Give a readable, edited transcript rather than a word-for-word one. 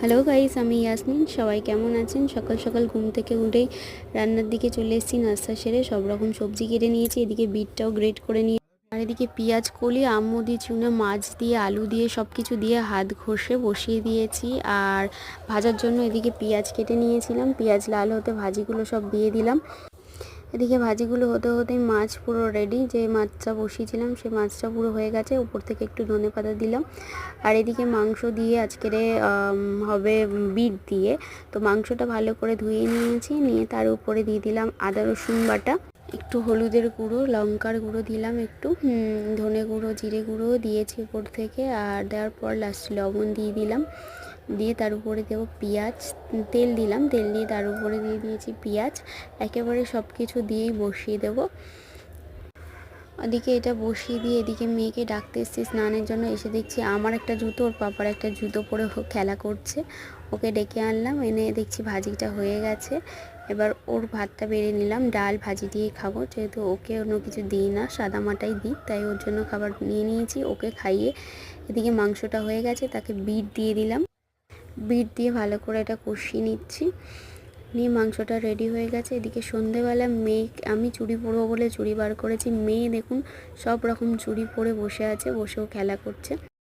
Hello guys, আমি ইয়াসমিন। সবাই কেমন আছেন? সকাল সকাল ঘুম থেকে উঠেই রান্নার দিকে চলে এসেছি। নাস্তা সেরে সব রকম সবজি কেটে নিয়েছি, এদিকে বিটটাও গ্রেট করে নিয়ে, আর এদিকে পেঁয়াজ কলি, আম্মু দিয়ে চুনো মাছ দিয়ে আলু দিয়ে সব কিছু দিয়ে হাত ঘষে বসিয়ে দিয়েছি। আর ভাজার জন্য এদিকে পেঁয়াজ কেটে নিয়েছিলাম, পেঁয়াজ লাল হতে ভাজিগুলো সব দিয়ে দিলাম। এদিকে ভাজিগুলো হতে হতেই মাছ পুরো রেডি, যে মাছটা বসিয়েছিলাম সে মাছটা পুরো হয়ে গেছে। উপর থেকে একটু ধনেপাতা দিলাম। আর এদিকে মাংস দিয়ে আজকের হবে বিট দিয়ে। তো মাংসটা ভালো করে ধুয়ে নিয়েছি, নিয়ে তার উপরে দিয়ে দিলাম আদা রসুন বাটা, একটু হলুদের গুঁড়ো, লঙ্কার গুঁড়ো দিলাম, একটু ধনে গুঁড়ো, জিরে গুঁড়ো দিয়েছি উপর থেকে। আর দেওয়ার পর লাস্টে লবণ দিয়ে দিলাম, দিয়ে তার উপরে দেবো পেঁয়াজ, তেল দিলাম, তেল দিয়ে তার উপরে দিয়ে দিয়েছি পেঁয়াজ। একেবারে সব কিছু দিয়েই বসিয়ে দেবো। ওদিকে এটা বসিয়ে দিয়ে এদিকে মেয়েকে ডাকতে এসেছি স্নানের জন্য। এসে দেখছি আমার একটা জুতো, ওর পাপার একটা জুতো পরে খেলা করছে। ওকে ডেকে আনলাম, এনে দেখছি ভাজিটা হয়ে গেছে। এবার ওর ভাতটা বেড়ে নিলাম, ডাল ভাজি দিয়েই খাবো, যেহেতু ওকে অন্য কিছু দিই না, সাদা মাটাই দিই, তাই ওর জন্য খাবার নিয়ে নিয়েছি, ওকে খাইয়ে। এদিকে মাংসটা হয়ে গেছে, তাকে বিট দিয়ে দিলাম, বিট দিয়ে ভালো করে এটা কষিয়ে নিচ্ছি। নিয়ে মাংসটা রেডি হয়ে গেছে। এদিকে সন্ধেবেলা মেয়ে, আমি চুড়ি পরবো বলে চুড়ি বার করেছি, মেয়ে দেখুন সব রকম চুড়ি পরে বসে আছে, বসেও খেলা করছে।